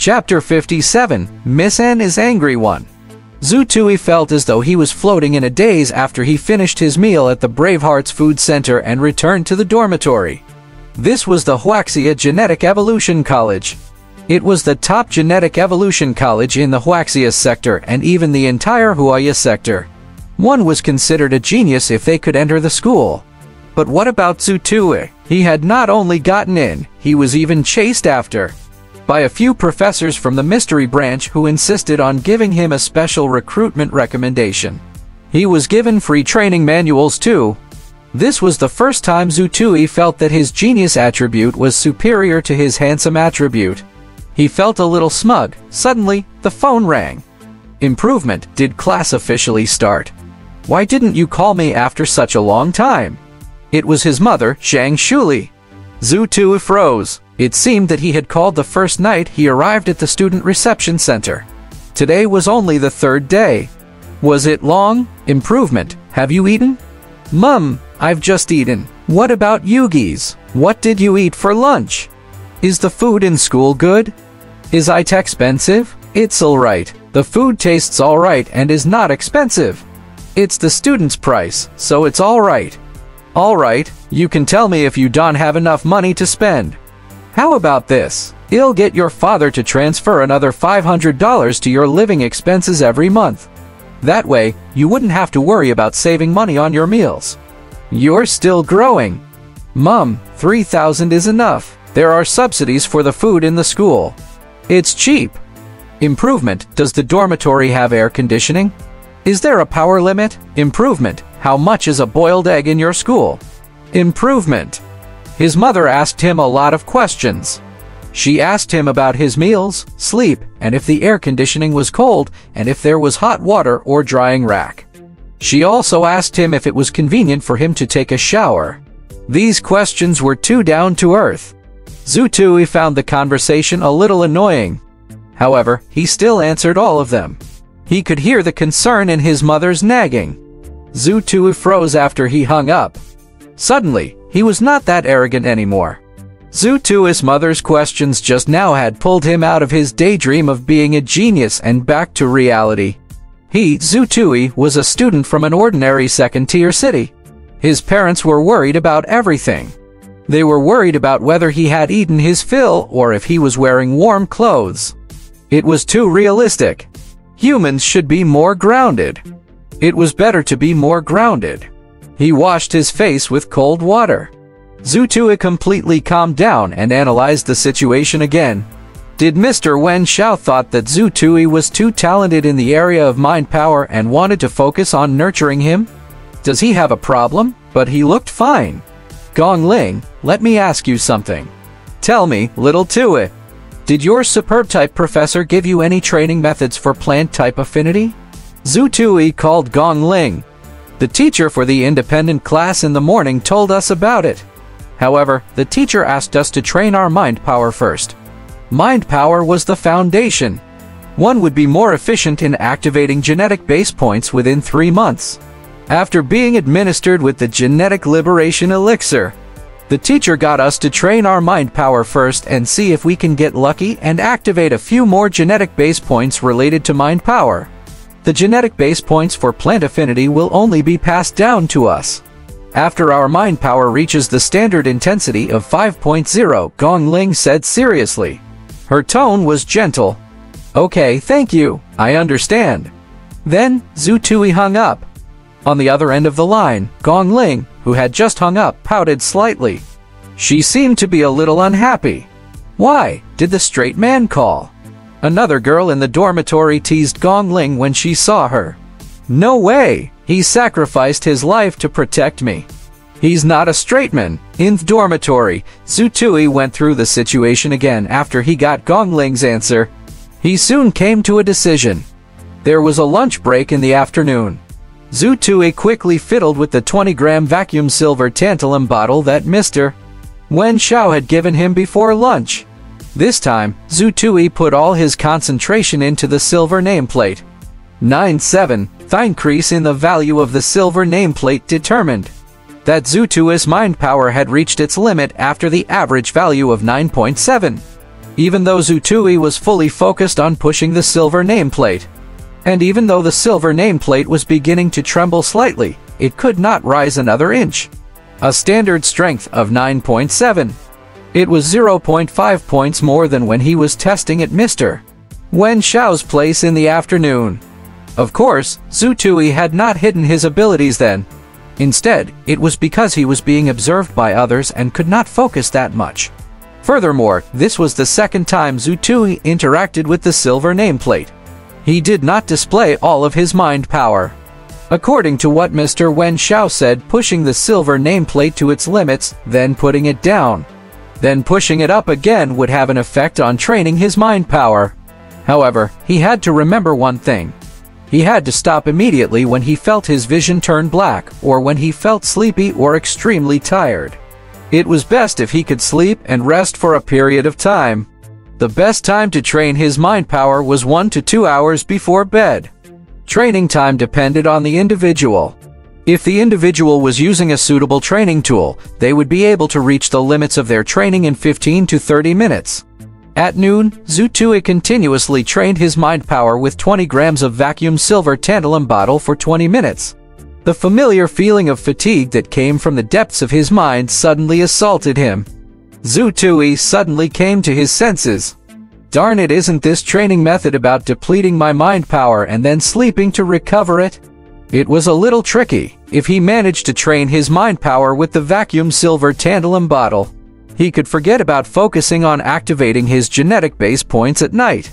Chapter 57, Miss N is Angry One. Zhu Tui felt as though he was floating in a daze after he finished his meal at the Bravehearts Food Center and returned to the dormitory. This was the Wuxia Genetic Evolution College. It was the top genetic evolution college in the Wuxia sector and even the entire Huaya sector. One was considered a genius if they could enter the school. But what about Zhu Tui? He had not only gotten in, he was even chased after by a few professors from the mystery branch who insisted on giving him a special recruitment recommendation. He was given free training manuals too. This was the first time Zhu Tui felt that his genius attribute was superior to his handsome attribute. He felt a little smug. Suddenly, the phone rang. Improvement, did class officially start? Why didn't you call me after such a long time? It was his mother, Zhang Shuli. Zhu Tui froze. It seemed that he had called the first night he arrived at the student reception center. Today was only the third day. Was it long? Improvement, have you eaten? Mum, I've just eaten. What about Yugi's? What did you eat for lunch? Is the food in school good? Is it expensive? It's alright. The food tastes alright and is not expensive. It's the student's price, so it's alright. Alright, you can tell me if you don't have enough money to spend. How about this? I'll get your father to transfer another $500 to your living expenses every month. That way, you wouldn't have to worry about saving money on your meals. You're still growing. Mum, 3,000 is enough. There are subsidies for the food in the school. It's cheap. Improvement, does the dormitory have air conditioning? Is there a power limit? Improvement, how much is a boiled egg in your school? Improvement. His mother asked him a lot of questions. She asked him about his meals, sleep, and if the air conditioning was cold, and if there was hot water or drying rack. She also asked him if it was convenient for him to take a shower. These questions were too down to earth. Zhu Tui found the conversation a little annoying. However, he still answered all of them. He could hear the concern in his mother's nagging. Zhu Tui froze after he hung up. Suddenly, he was not that arrogant anymore. Zhu Tui's mother's questions just now had pulled him out of his daydream of being a genius and back to reality. He, Zhu Tui, was a student from an ordinary second-tier city. His parents were worried about everything. They were worried about whether he had eaten his fill or if he was wearing warm clothes. It was too realistic. Humans should be more grounded. It was better to be more grounded. He washed his face with cold water. Zhu Tui completely calmed down and analyzed the situation again. Did Mr. Wen Xiao thought that Zhu Tui was too talented in the area of mind power and wanted to focus on nurturing him? Does he have a problem? But he looked fine. Gong Ling, let me ask you something. Tell me, little Tui, did your superb type professor give you any training methods for plant type affinity? Zhu Tui called Gong Ling. The teacher for the independent class in the morning told us about it. However, the teacher asked us to train our mind power first. Mind power was the foundation. One would be more efficient in activating genetic base points within 3 months. After being administered with the genetic liberation elixir, the teacher got us to train our mind power first and see if we can get lucky and activate a few more genetic base points related to mind power. The genetic base points for plant affinity will only be passed down to us after our mind power reaches the standard intensity of 5.0, Gong Ling said seriously. Her tone was gentle. Okay, thank you, I understand. Then, Zhu Tui hung up. On the other end of the line, Gong Ling, who had just hung up, pouted slightly. She seemed to be a little unhappy. Why did the straight man call? Another girl in the dormitory teased Gong Ling when she saw her. No way! He sacrificed his life to protect me. He's not a straight man. In the dormitory, Zhu Tui went through the situation again after he got Gong Ling's answer. He soon came to a decision. There was a lunch break in the afternoon. Zhu Tui quickly fiddled with the 20-gram vacuum silver tantalum bottle that Mr. Wen Xiao had given him before lunch. This time, Zhu Tui put all his concentration into the silver nameplate. 9.7. The increase in the value of the silver nameplate determined that Zhu Tui's mind power had reached its limit after the average value of 9.7. even though Zutui was fully focused on pushing the silver nameplate. And even though the silver nameplate was beginning to tremble slightly, it could not rise another inch. A standard strength of 9.7. It was 0.5 points more than when he was testing at Mr. Wen Xiao's place in the afternoon. Of course, Zutui had not hidden his abilities then. Instead, it was because he was being observed by others and could not focus that much. Furthermore, this was the second time Zutui interacted with the silver nameplate. He did not display all of his mind power. According to what Mr. Wen Xiao said, pushing the silver nameplate to its limits, then putting it down, then pushing it up again would have an effect on training his mind power. However, he had to remember one thing. He had to stop immediately when he felt his vision turn black, or when he felt sleepy or extremely tired. It was best if he could sleep and rest for a period of time. The best time to train his mind power was 1 to 2 hours before bed. Training time depended on the individual. If the individual was using a suitable training tool, they would be able to reach the limits of their training in 15 to 30 minutes. At noon, Zutui continuously trained his mind power with 20 grams of vacuum silver tantalum bottle for 20 minutes. The familiar feeling of fatigue that came from the depths of his mind suddenly assaulted him. Zutui suddenly came to his senses. Darn it, isn't this training method about depleting my mind power and then sleeping to recover it? It was a little tricky. If he managed to train his mind power with the vacuum silver tantalum bottle, he could forget about focusing on activating his genetic base points at night.